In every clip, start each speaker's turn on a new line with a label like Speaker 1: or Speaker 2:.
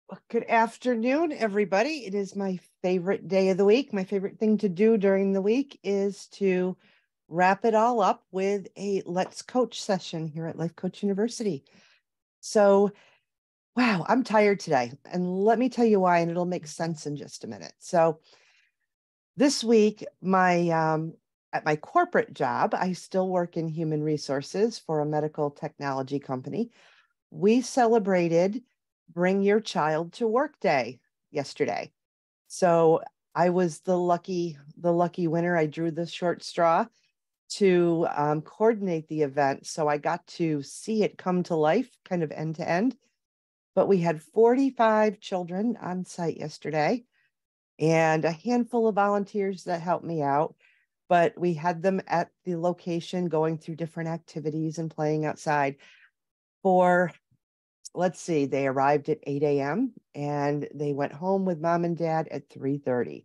Speaker 1: Well, good afternoon, everybody. It is my favorite day of the week. My favorite thing to do during the week is to wrap it all up with a Let's Coach session here at Life Coach University. So, wow, I'm tired today. And let me tell you why, and it'll make sense in just a minute. So, this week, at my corporate job, I still work in human resources for a medical technology company. We celebrated Bring Your Child to Work Day yesterday. So I was the lucky winner. I drew the short straw to coordinate the event. So I got to see it come to life, kind of end to end. But we had 45 children on site yesterday and a handful of volunteers that helped me out. But we had them at the location going through different activities and playing outside for, let's see, they arrived at 8 a.m. and they went home with mom and dad at 3:30.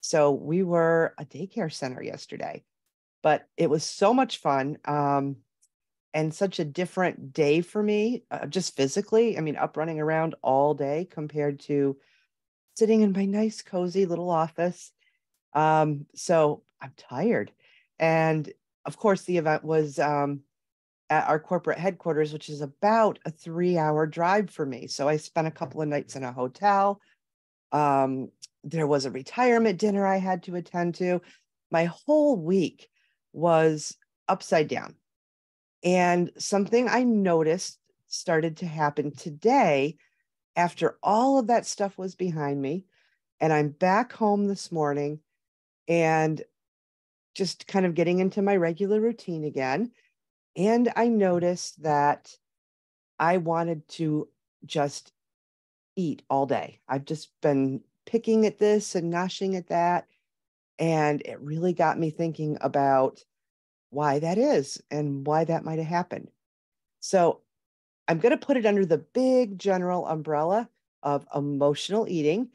Speaker 1: So we were a daycare center yesterday, but it was so much fun and such a different day for me, just physically. I mean, up running around all day compared to sitting in my nice, cozy little office. So I'm tired. And of course, the event was at our corporate headquarters, which is about a 3-hour drive for me. So I spent a couple of nights in a hotel. There was a retirement dinner I had to attend to. My whole week was upside down. And something I noticed started to happen today after all of that stuff was behind me. And I'm back home this morning and just kind of getting into my regular routine again. And I noticed that I wanted to just eat all day. I've just been picking at this and gnashing at that. And it really got me thinking about why that is and why that might have happened. So I'm going to put it under the big general umbrella of emotional eating.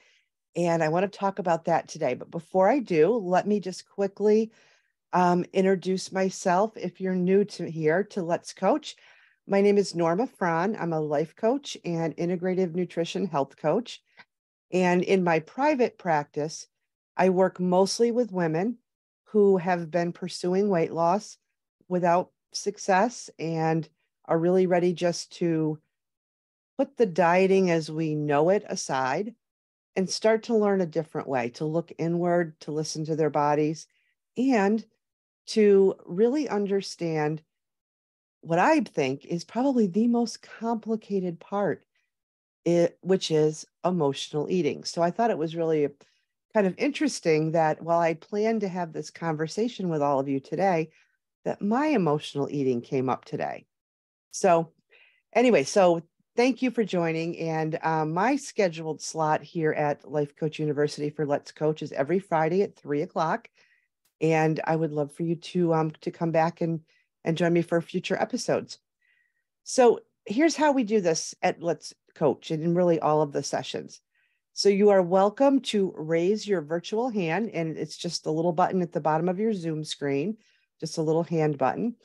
Speaker 1: And I want to talk about that today. But before I do, let me just quickly introduce myself. If you're new to here to Let's Coach, my name is Norma Frahn. I'm a life coach and integrative nutrition health coach. And in my private practice, I work mostly with women who have been pursuing weight loss without success and are really ready just to put the dieting as we know it aside and start to learn a different way, to look inward, to listen to their bodies, and to really understand what I think is probably the most complicated part, which is emotional eating. So I thought it was really kind of interesting that while I planned to have this conversation with all of you today, that my emotional eating came up today. So anyway, so thank you for joining. And my scheduled slot here at Life Coach University for Let's Coach is every Friday at 3 o'clock. And I would love for you to come back and join me for future episodes. So here's how we do this at Let's Coach and in really all of the sessions. So you are welcome to raise your virtual hand, and it's just a little button at the bottom of your Zoom screen, just a little hand button.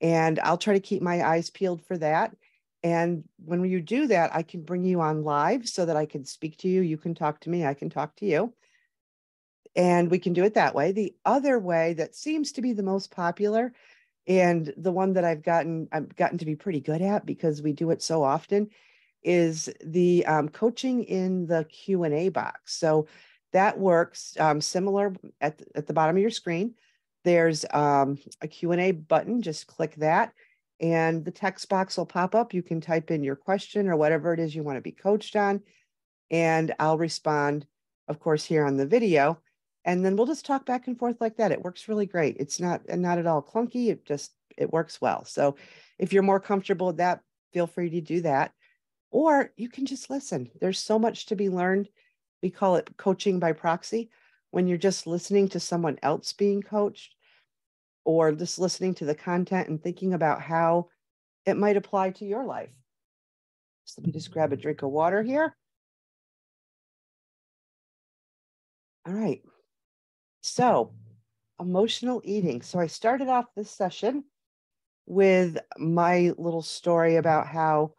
Speaker 1: And I'll try to keep my eyes peeled for that. And when you do that, I can bring you on live so that I can speak to you. You can talk to me. I can talk to you. And we can do it that way. The other way that seems to be the most popular and the one that I've gotten to be pretty good at because we do it so often is the coaching in the Q&A box. So that works similar at the bottom of your screen. There's a Q&A button. Just click that and the text box will pop up. You can type in your question or whatever it is you want to be coached on. And I'll respond, of course, here on the video. And then we'll just talk back and forth like that. It works really great. It's not at all clunky. It works well. So if you're more comfortable with that, feel free to do that. Or you can just listen. There's so much to be learned. We call it coaching by proxy. When you're just listening to someone else being coached or just listening to the content and thinking about how it might apply to your life. So let me just grab a drink of water here. All right. So emotional eating. So I started off this session with my little story about how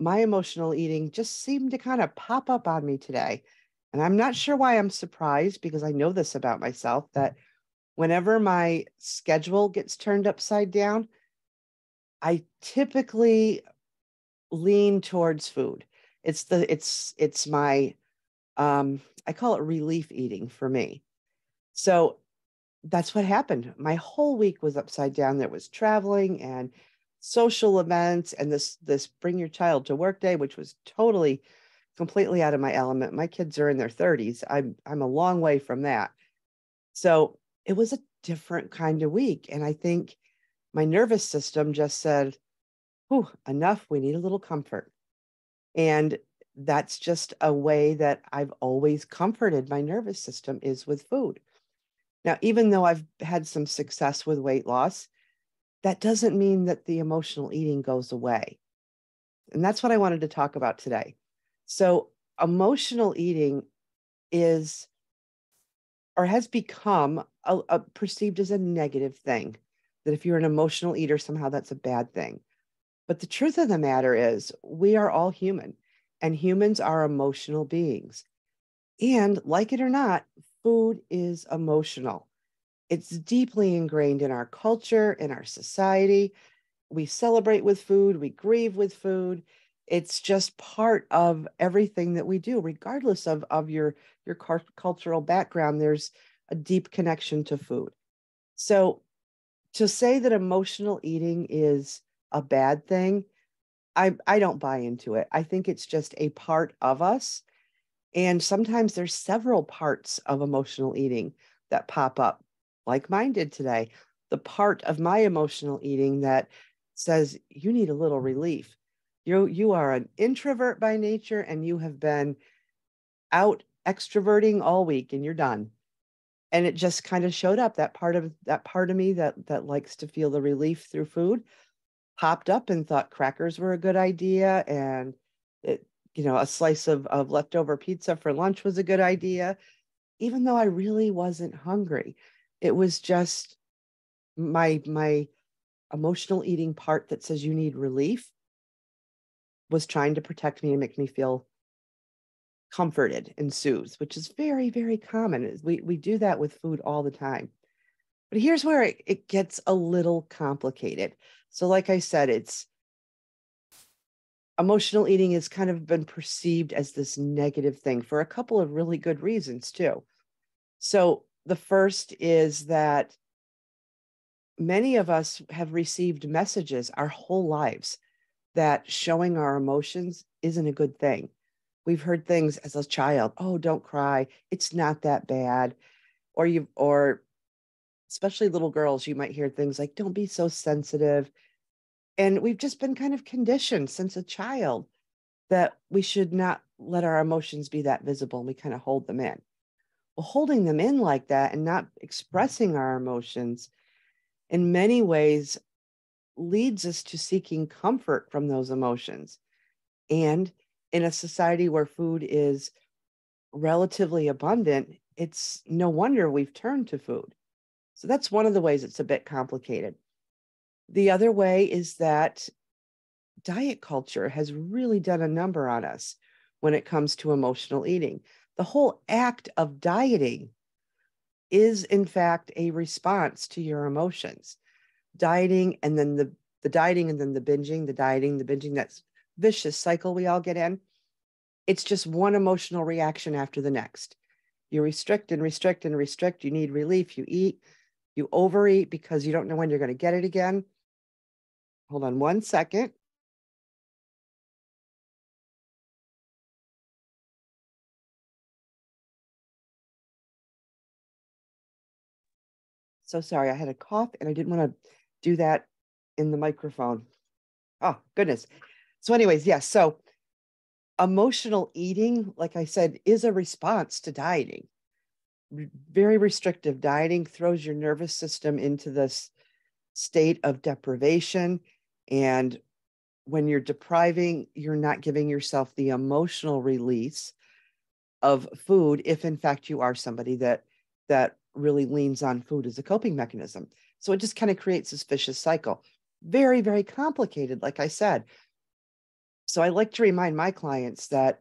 Speaker 1: my emotional eating just seemed to kind of pop up on me today. And I'm not sure why I'm surprised because I know this about myself that whenever my schedule gets turned upside down, I typically lean towards food. It's my I call it relief eating for me. So that's what happened. My whole week was upside down. There was traveling and social events and this bring your child to work day, which was totally completely out of my element. My kids are in their 30s. I'm a long way from that. So it was a different kind of week. And I think my nervous system just said, whew, enough. We need a little comfort. And that's just a way that I've always comforted my nervous system is with food. Now, even though I've had some success with weight loss, that doesn't mean that the emotional eating goes away. And that's what I wanted to talk about today. So, emotional eating is or has become perceived as a negative thing, that if you're an emotional eater, somehow that's a bad thing. But the truth of the matter is, we are all human, and humans are emotional beings. And like it or not, food is emotional. It's deeply ingrained in our culture, in our society. We celebrate with food, we grieve with food. It's just part of everything that we do, regardless of your cultural background. There's a deep connection to food. So to say that emotional eating is a bad thing, I don't buy into it. I think it's just a part of us. And sometimes there's several parts of emotional eating that pop up, like mine did today. The part of my emotional eating that says you need a little relief. You are an introvert by nature and you have been out extroverting all week and you're done. And it just kind of showed up. That part of me that likes to feel the relief through food popped up and thought crackers were a good idea and it a slice of leftover pizza for lunch was a good idea, even though I really wasn't hungry. It was just my emotional eating part that says you need relief was trying to protect me and make me feel comforted and soothed, which is very, very common. We do that with food all the time. But here's where it gets a little complicated. So, like I said, it's emotional eating has kind of been perceived as this negative thing for a couple of really good reasons, too. So, the first is that many of us have received messages our whole lives that showing our emotions isn't a good thing. We've heard things as a child, oh, don't cry, it's not that bad. Or especially little girls, you might hear things like, don't be so sensitive. And we've just been kind of conditioned since a child that we should not let our emotions be that visible and we kind of hold them in. Well, holding them in like that and not expressing our emotions in many ways leads us to seeking comfort from those emotions. And in a society where food is relatively abundant, it's no wonder we've turned to food. So that's one of the ways it's a bit complicated. The other way is that diet culture has really done a number on us when it comes to emotional eating. The whole act of dieting is, in fact, a response to your emotions. Dieting and then the dieting and then the binging, the dieting, the binging, that's vicious cycle we all get in. It's just one emotional reaction after the next. You restrict and restrict and restrict. You need relief. You eat, you overeat because you don't know when you're going to get it again. Hold on one second. So sorry, I had a cough and I didn't want to do that in the microphone. Oh, goodness. So, anyways, yes. So, emotional eating, like I said, is a response to dieting. Very restrictive dieting throws your nervous system into this state of deprivation. And when you're depriving, you're not giving yourself the emotional release of food if in fact you are somebody that really leans on food as a coping mechanism. So it just kind of creates this vicious cycle. Very, very complicated, like I said. So I like to remind my clients that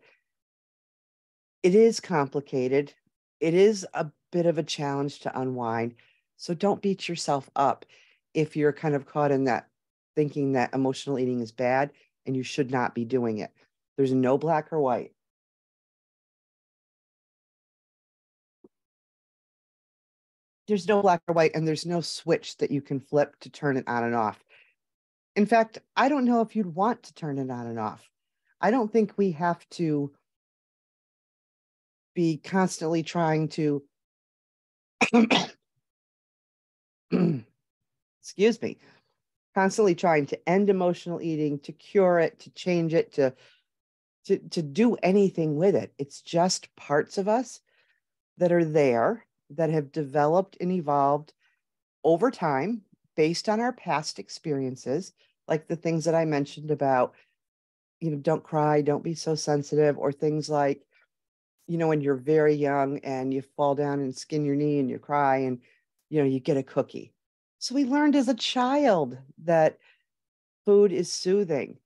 Speaker 1: it is complicated. It is a bit of a challenge to unwind. So don't beat yourself up if you're kind of caught in that thinking that emotional eating is bad and you should not be doing it. There's no black or white. There's no black or white, and there's no switch that you can flip to turn it on and off. In fact, I don't know if you'd want to turn it on and off. I don't think we have to be constantly trying to, excuse me, constantly trying to end emotional eating, to cure it, to change it, to do anything with it. It's just parts of us that are there that have developed and evolved over time based on our past experiences, like the things that I mentioned about, don't cry, don't be so sensitive, or things like, when you're very young and you fall down and skin your knee and you cry and, you get a cookie. So we learned as a child that food is soothing.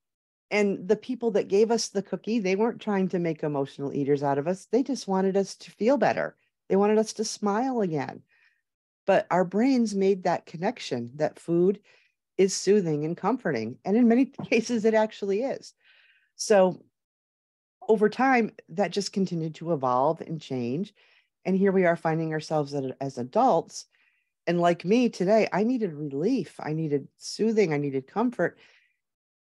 Speaker 1: And the people that gave us the cookie, they weren't trying to make emotional eaters out of us. They just wanted us to feel better. They wanted us to smile again. But our brains made that connection that food is soothing and comforting. And in many cases, it actually is. So over time, that just continued to evolve and change. And here we are finding ourselves as adults. And like me today, I needed relief. I needed soothing. I needed comfort.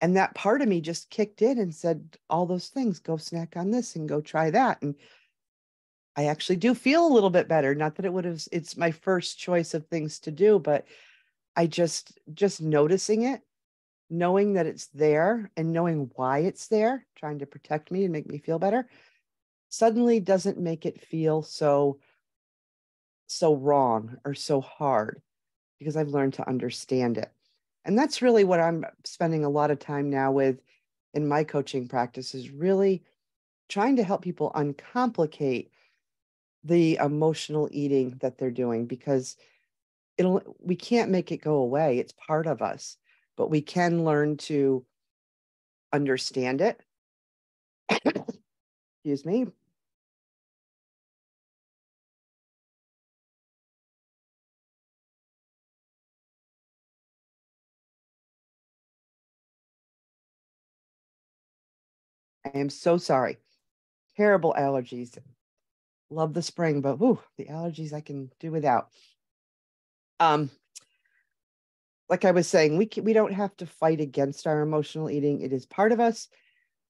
Speaker 1: And that part of me just kicked in and said, all those things, go snack on this and go try that. And I actually do feel a little bit better. Not that it's my first choice of things to do, but I just noticing it, knowing that it's there and knowing why it's there, trying to protect me and make me feel better, suddenly doesn't make it feel so wrong or so hard because I've learned to understand it. And that's really what I'm spending a lot of time now with in my coaching practice, is really trying to help people uncomplicate the emotional eating that they're doing, because we can't make it go away. It's part of us, but we can learn to understand it. Excuse me. I am so sorry. Terrible allergies. Love the spring, but whew, the allergies I can do without. Um, like I was saying, we don't have to fight against our emotional eating. It is part of us.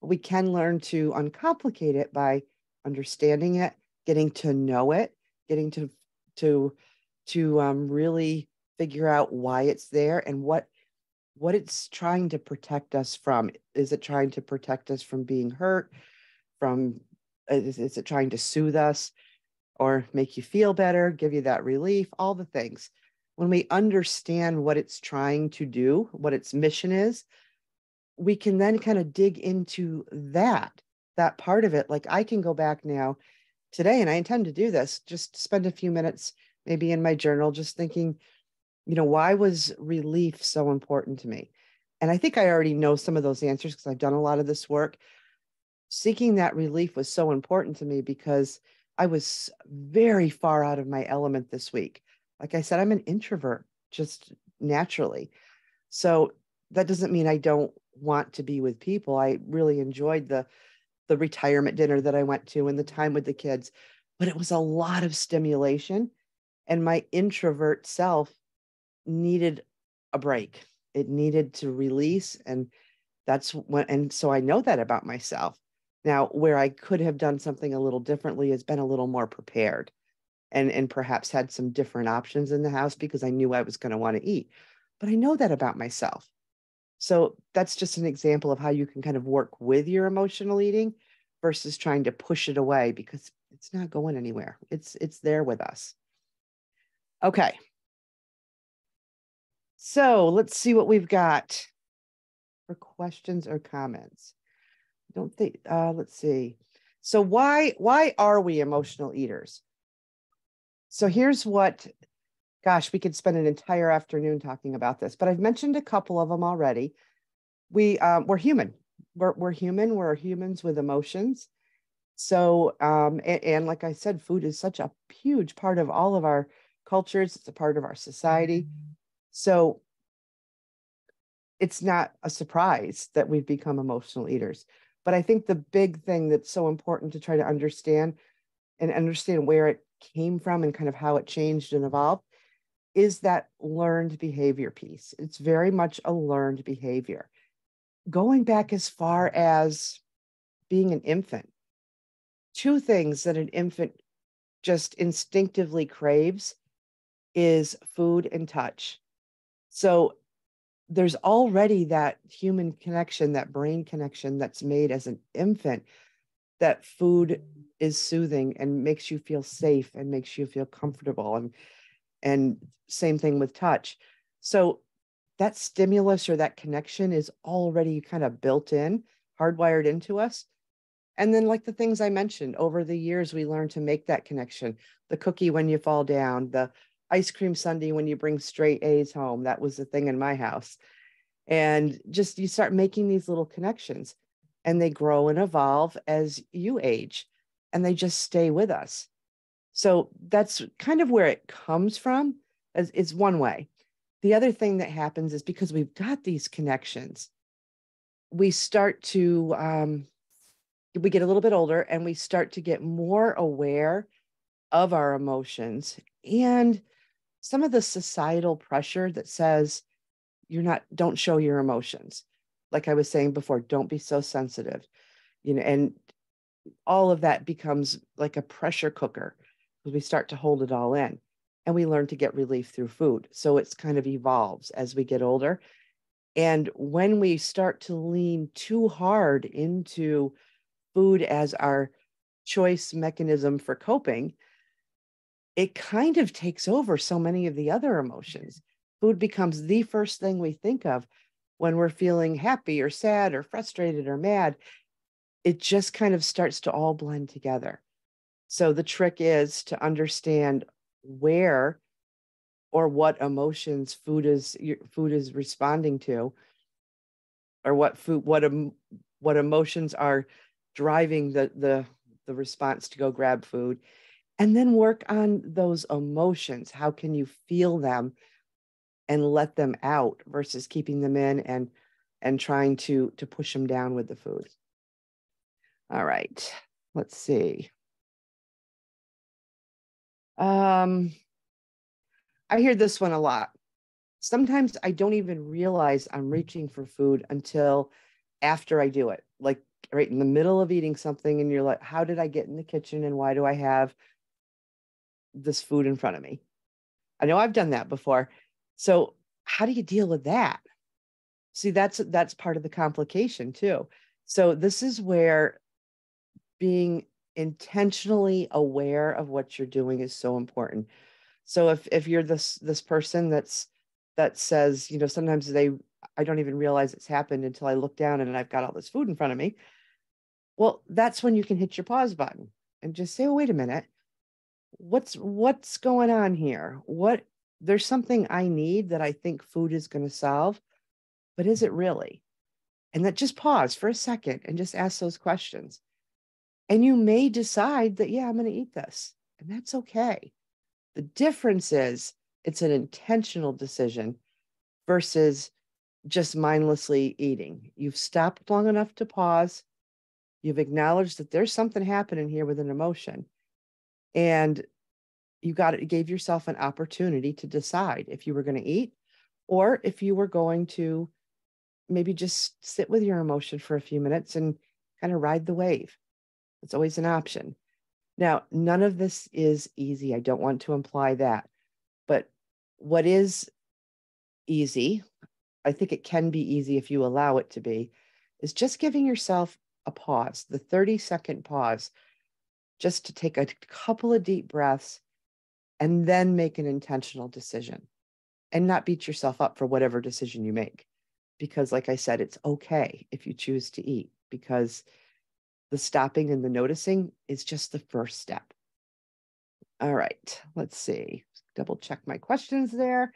Speaker 1: We can learn to uncomplicate it by understanding it, getting to know it, getting to really figure out why it's there and what it's trying to protect us from. Is it trying to protect us from being hurt? From is it trying to soothe us or make you feel better, give you that relief? All the things. When we understand what it's trying to do, what its mission is, we can then kind of dig into that part of it. Like I can go back now today, and I intend to do this, just spend a few minutes maybe in my journal, just thinking, why was relief so important to me? And I think I already know some of those answers because I've done a lot of this work. Seeking that relief was so important to me because I was very far out of my element this week. Like I said, I'm an introvert just naturally. So that doesn't mean I don't want to be with people. I really enjoyed the retirement dinner that I went to and the time with the kids, but it was a lot of stimulation, and my introvert self needed a break. It needed to release, and so I know that about myself. Now, where I could have done something a little differently is been a little more prepared and perhaps had some different options in the house because I knew I was going to want to eat. But I know that about myself. So that's just an example of how you can kind of work with your emotional eating versus trying to push it away because it's not going anywhere. It's there with us. Okay. So let's see what we've got for questions or comments. Don't think let's see. So why are we emotional eaters? So here's what, gosh, we could spend an entire afternoon talking about this, but I've mentioned a couple of them already. We're human. we're human, we're humans with emotions. So, and like I said, food is such a huge part of all of our cultures. It's a part of our society. So it's not a surprise that we've become emotional eaters. But I think the big thing that's so important to try to understand and understand where it came from and kind of how it changed and evolved is that learned behavior piece. It's very much a learned behavior. Going back as far as being an infant, two things that an infant just instinctively craves is food and touch. So there's already that human connection, that brain connection that's made as an infant, that food is soothing and makes you feel safe and makes you feel comfortable. And same thing with touch. So that stimulus or that connection is already kind of built in, hardwired into us. And then, like the things I mentioned, over the years, we learn to make that connection. The cookie when you fall down, the ice cream sundae when you bring straight A's home. That was the thing in my house. And just you start making these little connections and they grow and evolve as you age and they just stay with us. So that's kind of where it comes from, as is one way. The other thing that happens is because we've got these connections, we start to we get a little bit older and we start to get more aware of our emotions and some of the societal pressure that says don't show your emotions. Like I was saying before, don't be so sensitive, and all of that becomes like a pressure cooker because we start to hold it all in and we learn to get relief through food. So it's kind of evolves as we get older. And when we start to lean too hard into food as our choice mechanism for coping, it kind of takes over so many of the other emotions. Food becomes the first thing we think of when we're feeling happy or sad or frustrated or mad. It just kind of starts to all blend together. So the trick is to understand where or what emotions food is responding to, or what emotions are driving the response to go grab food, and then work on those emotions. How can you feel them and let them out versus keeping them in and trying to push them down with the food. All right, let's see. I hear this one a lot. Sometimes I don't even realize I'm reaching for food until after I do it, like right in the middle of eating something, and you're like, how did I get in the kitchen and why do I have this food in front of me? I know I've done that before. So how do you deal with that? See, that's part of the complication too. So this is where being intentionally aware of what you're doing is so important. So if you're this person that says, sometimes I don't even realize it's happened until I look down and I've got all this food in front of me. Well, that's when you can hit your pause button and just say, oh, wait a minute. What's going on here? There's something I need that I think food is going to solve, but is it really? And that just pause for a second and just ask those questions. And you may decide that, yeah, I'm going to eat this. And that's okay. The difference is it's an intentional decision versus just mindlessly eating. You've stopped long enough to pause. You've acknowledged that there's something happening here with an emotion. And you gave yourself an opportunity to decide if you were going to eat or if you were going to maybe just sit with your emotion for a few minutes and kind of ride the wave. It's always an option. Now, none of this is easy. I don't want to imply that. But what is easy, I think it can be easy if you allow it to be, is just giving yourself a pause, the 30-second pause, just to take a couple of deep breaths and then make an intentional decision and not beat yourself up for whatever decision you make. Because, like I said, it's okay if you choose to eat, because the stopping and the noticing is just the first step. All right, let's see. Double check my questions there.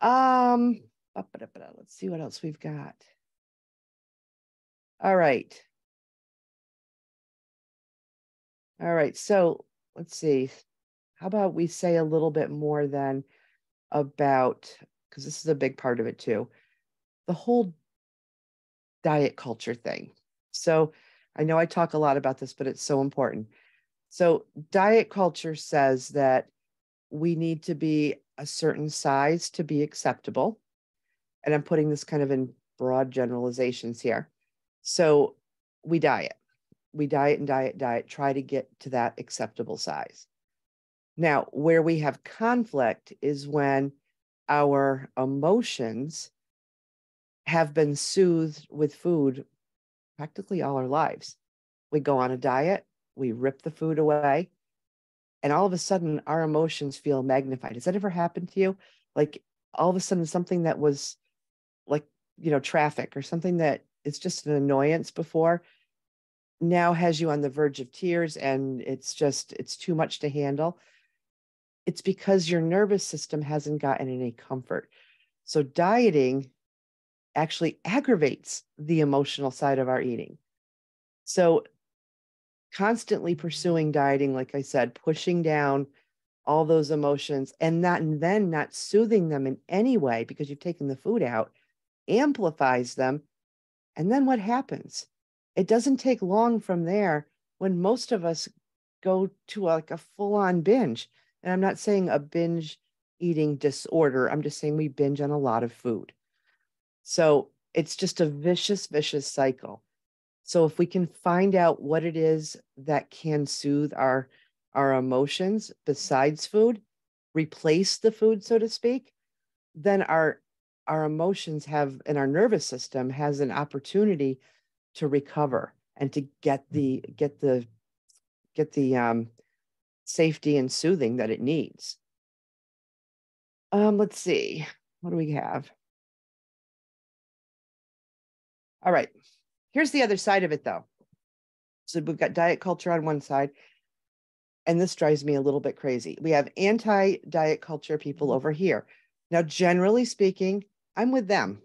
Speaker 1: Let's see what else we've got. All right. All right. So let's see. How about we say a little bit more then about, because this is a big part of it too, the whole diet culture thing. So I know I talk a lot about this, but it's so important. So diet culture says that we need to be a certain size to be acceptable. And I'm putting this kind of in broad generalizations here. So we diet, diet, try to get to that acceptable size. Now, where we have conflict is when our emotions have been soothed with food practically all our lives. We go on a diet, we rip the food away, and all of a sudden our emotions feel magnified. Has that ever happened to you? Like all of a sudden something that was like, traffic or something that is just an annoyance before now has you on the verge of tears and it's too much to handle. It's because your nervous system hasn't gotten any comfort. So dieting actually aggravates the emotional side of our eating. So constantly pursuing dieting, like I said, pushing down all those emotions and then not soothing them in any way because you've taken the food out, amplifies them. And then what happens? It doesn't take long from there when most of us go to like a full-on binge. And I'm not saying a binge eating disorder. I'm just saying we binge on a lot of food. So it's just a vicious, vicious cycle. So if we can find out what it is that can soothe our emotions besides food, replace the food, so to speak, then our emotions have and our nervous system has an opportunity to recover and to get the safety and soothing that it needs. Let's see. What do we have? All right. Here's the other side of it though. So we've got diet culture on one side, and this drives me a little bit crazy. We have anti-diet culture people over here. Now, generally speaking, I'm with them.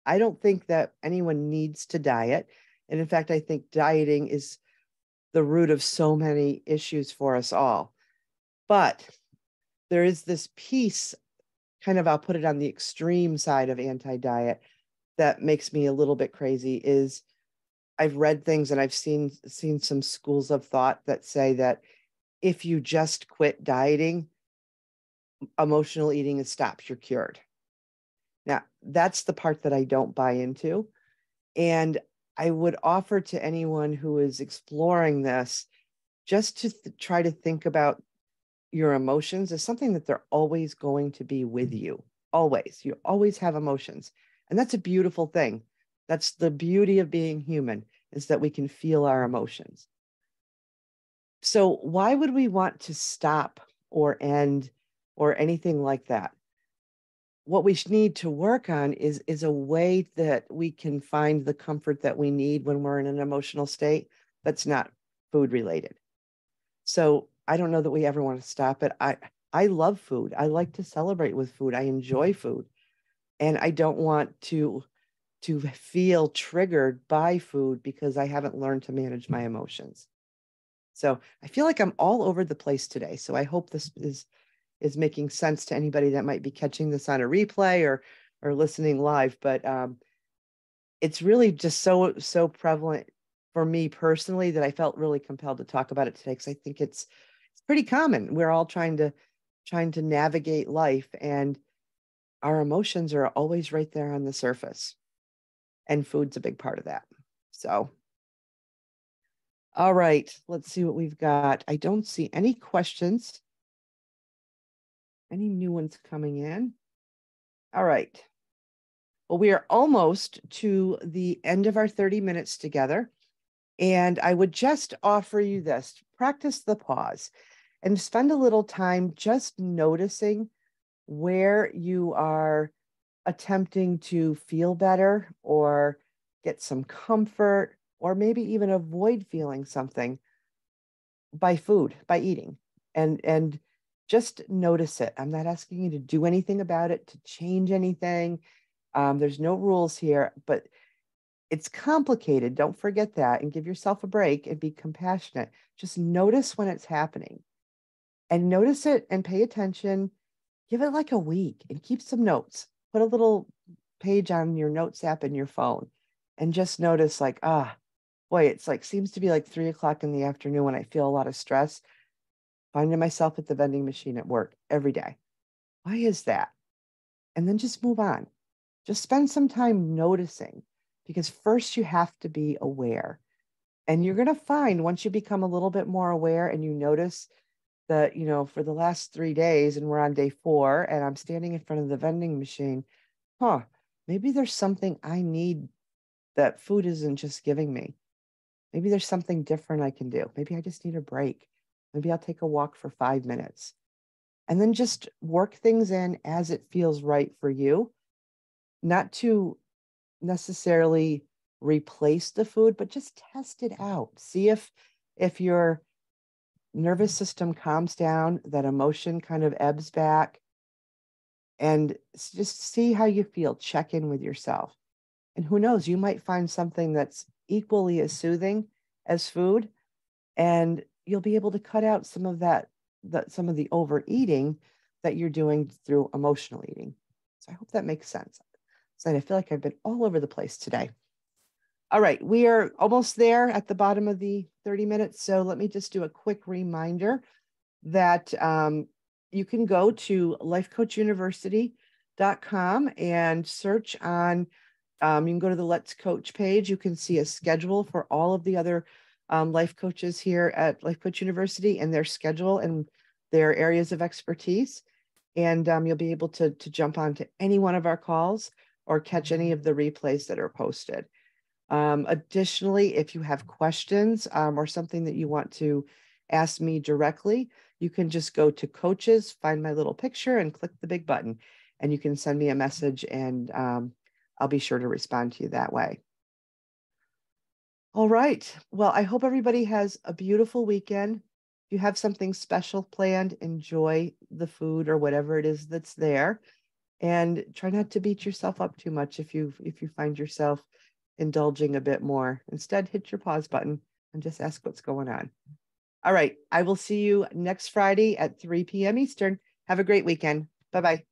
Speaker 1: I don't think that anyone needs to diet. And in fact, I think dieting is the root of so many issues for us all. But there is this piece, kind of, I'll put it on the extreme side of anti-diet, that makes me a little bit crazy is I've read things and I've seen some schools of thought that say that if you just quit dieting, emotional eating is stopped, you're cured. Now, that's the part that I don't buy into. And I would offer to anyone who is exploring this just to try to think about your emotions as something that they're always going to be with you. Always. You always have emotions. And that's a beautiful thing. That's the beauty of being human, is that we can feel our emotions. So why would we want to stop or end or anything like that? What we need to work on is a way that we can find the comfort that we need when we're in an emotional state that's not food related. So I don't know that we ever want to stop it. I love food. I like to celebrate with food. I enjoy food. And I don't want to feel triggered by food because I haven't learned to manage my emotions. So I feel like I'm all over the place today. So I hope this is making sense to anybody that might be catching this on a replay or listening live. But it's really just so prevalent for me personally that I felt really compelled to talk about it today because I think it's pretty common. We're all trying to navigate life, and our emotions are always right there on the surface, and food's a big part of that. So, all right, let's see what we've got. I don't see any questions, any new ones coming in. All right. Well, we are almost to the end of our 30 minutes together. And I would just offer you this: practice the pause and spend a little time just noticing where you are attempting to feel better or get some comfort, or maybe even avoid feeling something by food, by eating. And just notice it. I'm not asking you to do anything about it, to change anything. There's no rules here, but It's complicated. Don't forget that, and give yourself a break and be compassionate. Just notice when it's happening and notice it and pay attention. Give it like a week and keep some notes. Put a little page on your notes app in your phone and just notice like, boy, it's like seems to be like 3 o'clock in the afternoon when I feel a lot of stress. Finding myself at the vending machine at work every day. Why is that? And then just move on. Just spend some time noticing, because first you have to be aware. And you're going to find once you become a little bit more aware and you notice that, for the last 3 days and we're on day 4 and I'm standing in front of the vending machine, maybe there's something I need that food isn't just giving me. Maybe there's something different I can do. Maybe I just need a break. Maybe I'll take a walk for 5 minutes. And then just work things in as it feels right for you, not to necessarily replace the food, but just test it out. See if your nervous system calms down, that emotion kind of ebbs back, and just see how you feel. Check in with yourself. And who knows, you might find something that's equally as soothing as food, and you'll be able to cut out some of some of the overeating that you're doing through emotional eating. So I hope that makes sense. So I feel like I've been all over the place today. All right, we are almost there at the bottom of the 30 minutes. So let me just do a quick reminder that you can go to lifecoachuniversity.com and search on, you can go to the Let's Coach page. You can see a schedule for all of the other life coaches here at Life Coach University and their schedule and their areas of expertise. And you'll be able to jump onto any one of our calls or catch any of the replays that are posted. Additionally, if you have questions or something that you want to ask me directly, you can just go to coaches, find my little picture and click the big button, and you can send me a message and I'll be sure to respond to you that way. All right. Well, I hope everybody has a beautiful weekend. If you have something special planned, enjoy the food or whatever it is that's there, and try not to beat yourself up too much if you find yourself indulging a bit more. Instead, hit your pause button and just ask what's going on. All right. I will see you next Friday at 3 p.m. Eastern. Have a great weekend. Bye-bye.